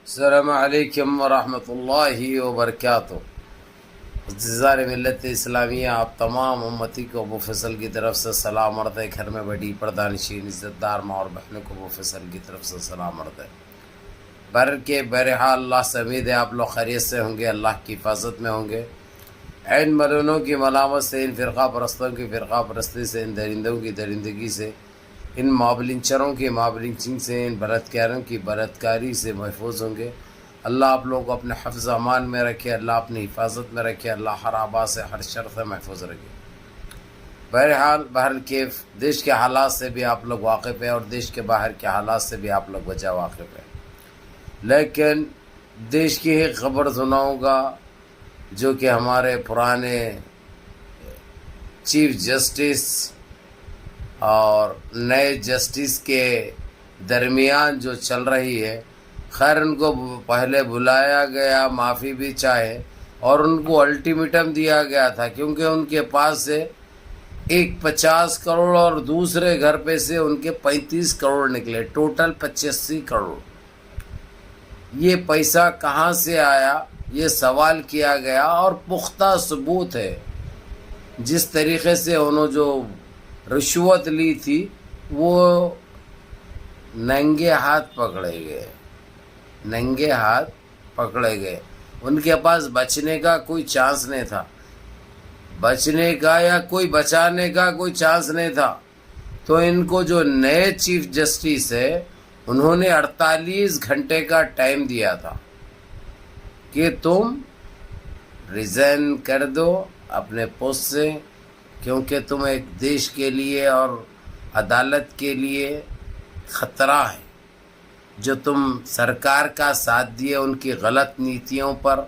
السلام علیکم ورحمۃ اللہ وبرکاتہ۔ عزیزان ملت اسلامیہ، آپ تمام امتی کو ابو فصل کی طرف سے سلام عرض ہے۔ گھر میں بڑی پردہ نشین عزت دار ماں اور بہنوں کو ابو فصل کی طرف سے سلام عرض ہے۔ بہرحال اللہ سے امید ہے آپ لوگ خیریت سے ہوں گے، اللہ کی حفاظت میں ہوں گے۔ عین ملونوں کی ملامت سے، ان فرقہ پرستوں کی فرقہ پرستی سے، ان درندوں کی درندگی سے، ان مابلنچروں کی مابلنچنگ سے، ان بلاتکاروں کی بلاتکاری سے محفوظ ہوں گے۔ اللہ آپ لوگوں کو اپنے حفظ امان میں رکھے، اللہ اپنی حفاظت میں رکھے، اللہ ہر آبا سے ہر شر سے محفوظ رکھے۔ بہرحال کیف دیش کے حالات سے بھی آپ لوگ واقف ہیں اور دیش کے باہر کے حالات سے بھی آپ لوگ وجہ واقف ہیں، لیکن دیش کی ایک خبر سناؤں گا جو کہ ہمارے پرانے چیف جسٹس اور نئے جسٹس کے درمیان جو چل رہی ہے۔ خیر ان کو پہلے بلایا گیا، معافی بھی چاہے، اور ان کو الٹیمیٹم دیا گیا تھا، کیونکہ ان کے پاس سے ایک 50 کروڑ اور دوسرے گھر پہ سے ان کے 35 کروڑ نکلے، ٹوٹل 85 کروڑ۔ یہ پیسہ کہاں سے آیا یہ سوال کیا گیا، اور پختہ ثبوت ہے۔ جس طریقے سے انہوں جو رشوت لی تھی وہ ننگے ہاتھ پکڑے گئے، ننگے ہاتھ پکڑے گئے۔ ان کے پاس بچنے کا کوئی چانس نہیں تھا، بچنے کا یا کوئی بچانے کا کوئی چانس نہیں تھا۔ تو ان کو جو نئے چیف جسٹس ہے انہوں نے 48 گھنٹے کا ٹائم دیا تھا کہ تم ریزائن کر دو اپنے پوسٹ سے، کیونکہ تم ایک دیش کے لیے اور عدالت کے لیے خطرہ ہے۔ جو تم سرکار کا ساتھ دیے ان کی غلط نیتیوں پر،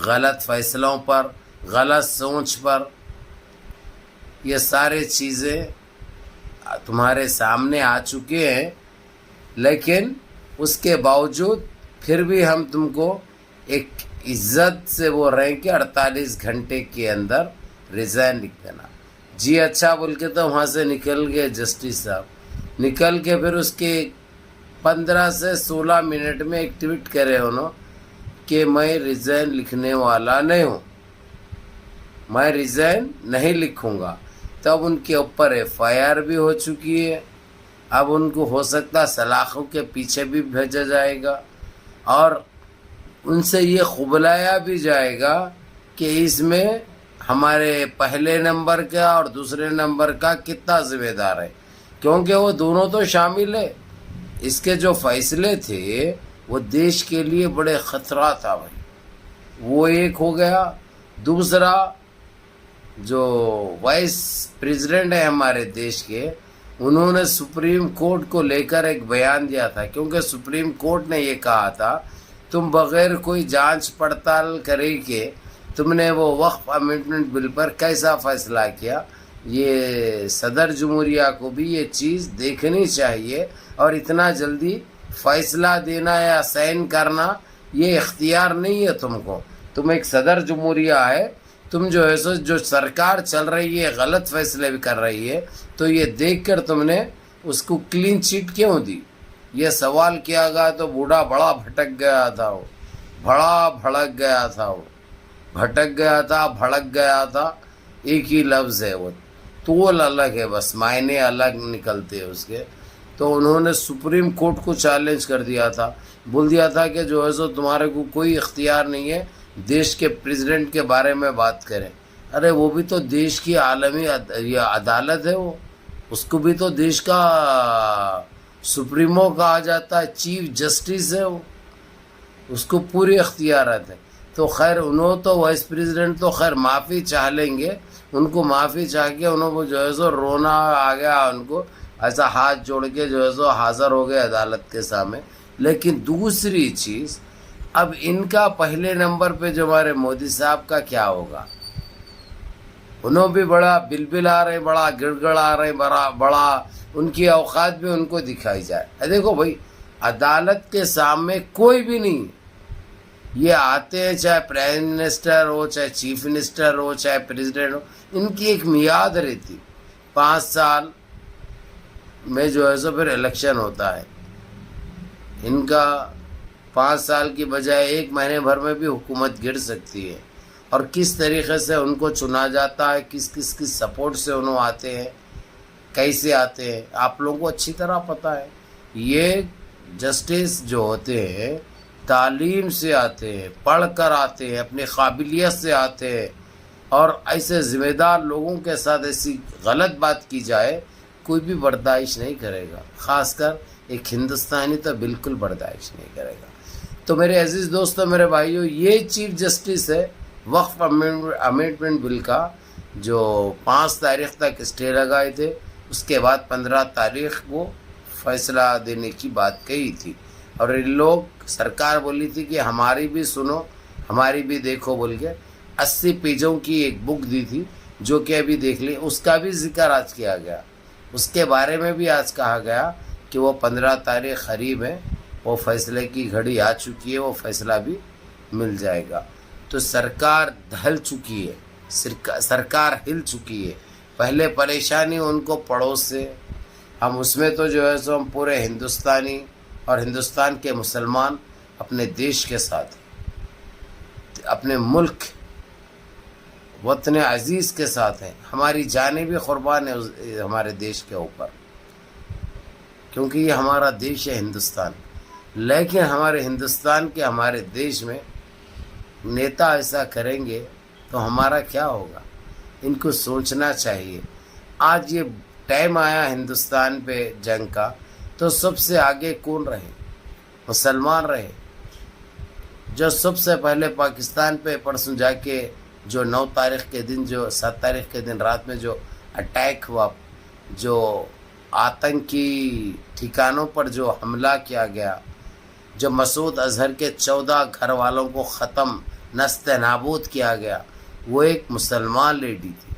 غلط فیصلوں پر، غلط سوچ پر، یہ سارے چیزیں تمہارے سامنے آ چکے ہیں، لیکن اس کے باوجود پھر بھی ہم تم کو ایک عزت سے وہ رہیں کہ 48 گھنٹے کے اندر ریزائن لکھ دینا۔ جی اچھا بول کے تو وہاں سے نکل گئے جسٹس صاحب، نکل کے پھر اس کے 15 سے 16 منٹ میں ایک ٹویٹ کرے انہوں کہ میں ریزائن لکھنے والا نہیں ہوں، میں ریزائن نہیں لکھوں گا۔ تب ان کے اوپر FIR بھی ہو چکی ہے، اب ان کو ہو سکتا سلاخوں کے پیچھے بھی بھیجا جائے گا، اور ان سے یہ قبلایا بھی جائے گا کہ اس میں ہمارے پہلے نمبر کا اور دوسرے نمبر کا کتنا ذمہ دار ہے، کیونکہ وہ دونوں تو شامل ہے۔ اس کے جو فیصلے تھے وہ دیش کے لیے بڑے خطرہ تھا بھائی، وہ ایک ہو گیا۔ دوسرا جو وائس پریزیڈنٹ ہے ہمارے دیش کے، انہوں نے سپریم کورٹ کو لے کر ایک بیان دیا تھا، کیونکہ سپریم کورٹ نے یہ کہا تھا تم بغیر کوئی جانچ پڑتال کرے کہ تم نے وہ وقف امینڈمنٹ بل پر کیسا فیصلہ کیا۔ یہ صدر جمہوریہ کو بھی یہ چیز دیکھنی چاہیے، اور اتنا جلدی فیصلہ دینا یا سائن کرنا یہ اختیار نہیں ہے تم کو۔ تم ایک صدر جمہوریہ ہے، تم جو ہے سو جو سرکار چل رہی ہے غلط فیصلے بھی کر رہی ہے، تو یہ دیکھ کر تم نے اس کو کلین چٹ کیوں دی؟ یہ سوال کیا گیا تو بوڑھا بڑا بھٹک گیا تھا، وہ بڑا بھڑک گیا تھا، وہ بھٹک گیا تھا، بھڑک گیا تھا، ایک ہی لفظ ہے، وہ طول الگ ہے، بس معنی الگ نکلتے ہیں اس کے۔ تو انہوں نے سپریم کورٹ کو چیلنج کر دیا تھا، بول دیا تھا کہ جو ہے سو تمہارے کو کوئی اختیار نہیں ہے دیش کے پریزیڈنٹ کے بارے میں بات کریں۔ ارے وہ بھی تو دیش کی عالمی عدالت ہے، وہ اس کو بھی تو دیش کا سپریمو کہا جاتا ہے، چیف جسٹس ہے وہ، اس کو پوری اختیارات ہے۔ تو خیر انہوں تو وائس پریزیڈنٹ تو خیر معافی چاہ لیں گے، ان کو معافی چاہ کے انہوں کو جو ہے سو رونا آ گیا، ان کو ایسا ہاتھ جوڑ کے جو ہے سو حاضر ہو گئے عدالت کے سامنے۔ لیکن دوسری چیز، اب ان کا پہلے نمبر پہ جو ہمارے مودی صاحب کا کیا ہوگا؟ انہوں بھی بڑا بلبل آ رہے، بڑا گڑ گڑ آ رہے، بڑا ان کی اوقات بھی ان کو دکھائی جائے۔ دیکھو بھائی، عدالت کے سامنے کوئی بھی نہیں، یہ آتے ہیں چاہے پرائم منسٹر ہو، چاہے چیف منسٹر ہو، چاہے پریزیڈنٹ ہو، ان کی ایک میعاد رہتی، 5 سال میں جو ہے سو پھر الیکشن ہوتا ہے۔ ان کا 5 سال کی بجائے 1 مہینے بھر میں بھی حکومت گر سکتی ہے. اور کس طریقے سے ان کو چنا جاتا ہے, کس کس کی سپورٹ سے انہوں آتے ہیں, کیسے آتے ہیں, آپ لوگوں کو اچھی طرح پتہ ہے. یہ جسٹس جو ہوتے ہیں تعلیم سے آتے ہیں, پڑھ کر آتے ہیں, اپنی قابلیت سے آتے ہیں, اور ایسے ذمہ دار لوگوں کے ساتھ ایسی غلط بات کی جائے کوئی بھی برداشت نہیں کرے گا, خاص کر ایک ہندوستانی تو بالکل برداشت نہیں کرے گا. تو میرے عزیز دوستو, میرے بھائیو, یہ چیف جسٹس ہے وقف امینڈمنٹ بل کا جو 5 تاریخ تک اسٹے لگائے تھے, اس کے بعد 15 تاریخ کو فیصلہ دینے کی بات کہی تھی. اور ان لوگ سرکار بولی تھی کہ ہماری بھی سنو, ہماری بھی دیکھو بول کے 80 پیجوں کی ایک بک دی تھی جو کہ ابھی دیکھ لی, اس کا بھی ذکر آج کیا گیا. اس کے بارے میں بھی آج کہا گیا کہ وہ 15 تاریخ قریب ہے, وہ فیصلے کی گھڑی آ چکی ہے, وہ فیصلہ بھی مل جائے گا. تو سرکار ڈھل چکی ہے, سرکار ہل چکی ہے. پہلے پریشانی ان کو پڑوس سے, ہم اس میں تو جو ہے سو ہم پورے ہندوستانی اور ہندوستان کے مسلمان اپنے دیش کے ساتھ, اپنے ملک وطن عزیز کے ساتھ ہیں. ہماری جانیں بھی قربان ہے ہمارے دیش کے اوپر, کیونکہ یہ ہمارا دیش ہے ہندوستان. لیکن ہمارے ہندوستان کے, ہمارے دیش میں نیتا ایسا کریں گے تو ہمارا کیا ہوگا, ان کو سوچنا چاہیے. آج یہ ٹائم آیا ہندوستان پہ جنگ کا, تو سب سے آگے کون رہے, مسلمان رہے. جو سب سے پہلے پاکستان پہ پرسوں جا کے جو 9 تاریخ کے دن, جو 7 تاریخ کے دن رات میں جو اٹیک ہوا, جو آتنکی ٹھکانوں پر جو حملہ کیا گیا, جو مسعود اظہر کے 14 گھر والوں کو ختم نست نابود کیا گیا, وہ ایک مسلمان لیڈی تھی,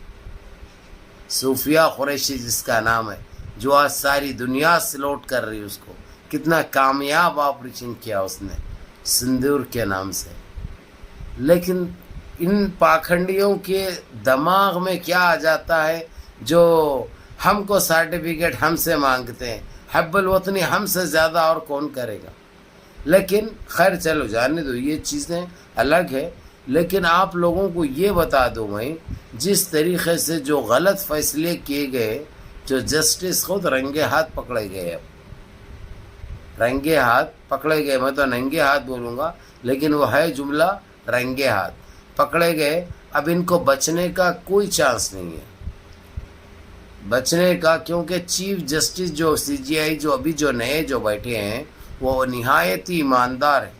صوفیہ قریشی جس کا نام ہے, جو آج ساری دنیا سلوٹ کر رہی. اس کو کتنا کامیاب آپریشن کیا اس نے سندور کے نام سے. لیکن ان پاکھنڈیوں کے دماغ میں کیا آ جاتا ہے, جو ہم کو سرٹیفکیٹ ہم سے مانگتے ہیں, حب الوطنی ہم سے زیادہ اور کون کرے گا. لیکن خیر چلو جانے دو, یہ چیزیں الگ ہے. لیکن آپ لوگوں کو یہ بتا دوں میں, جس طریقے سے جو غلط فیصلے کیے گئے, جو جسٹس خود رنگے ہاتھ پکڑے گئے, اب رنگے ہاتھ پکڑے گئے, میں تو ننگے ہاتھ بولوں گا لیکن وہ ہے جملہ رنگے ہاتھ پکڑے گئے. اب ان کو بچنے کا کوئی چانس نہیں ہے, بچنے کا, کیونکہ چیف جسٹس جو CGI جو ابھی جو نئے جو بیٹھے ہیں وہ نہایت ہی ایماندار ہے,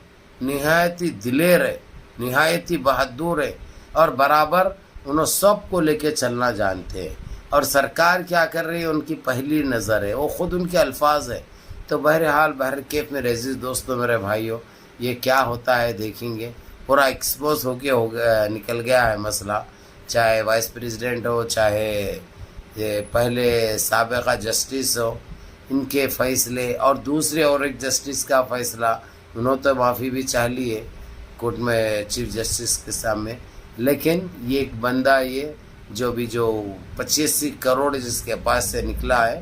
نہایت ہی دلیر ہے, نہایت ہی بہادر ہے, اور برابر انہوں سب کو لے کے چلنا جانتے ہیں. اور سرکار کیا کر رہی ہے ان کی پہلی نظر ہے, وہ خود ان کے الفاظ ہے. تو بہرحال بہرکیف میرے عزیز دوستوں, میرے بھائیوں, یہ کیا ہوتا ہے دیکھیں گے. پورا ایکسپوز ہو کے نکل گیا ہے مسئلہ, چاہے وائس پریزیڈنٹ ہو, چاہے یہ پہلے سابقہ جسٹس ہو, ان کے فیصلے, اور دوسرے اور ایک جسٹس کا فیصلہ, انہوں تو معافی بھی چاہ لی ہے کورٹ میں چیف جسٹس کے سامنے. لیکن یہ ایک بندہ, یہ جو بھی جو 85 کروڑ جس کے پاس سے نکلا ہے,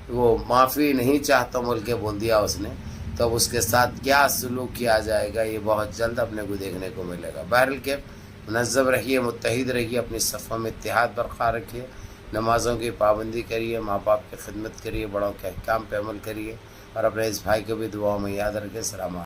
وہ معافی نہیں چاہتا بول کے بول دیا اس نے. تو اب اس کے ساتھ کیا سلوک کیا جائے گا, یہ بہت جلد اپنے کو دیکھنے کو ملے گا. بہرکیف منظم رہیے, متحد رہیے, اپنی صفوں میں اتحاد برقرار رکھیے, نمازوں کی پابندی کریے, ماں باپ کی خدمت کریے, بڑوں کے احکام پہ عمل کریے, اور اپنے اس بھائی کو بھی دعاؤں میں یاد رکھیں. السلام علیکم.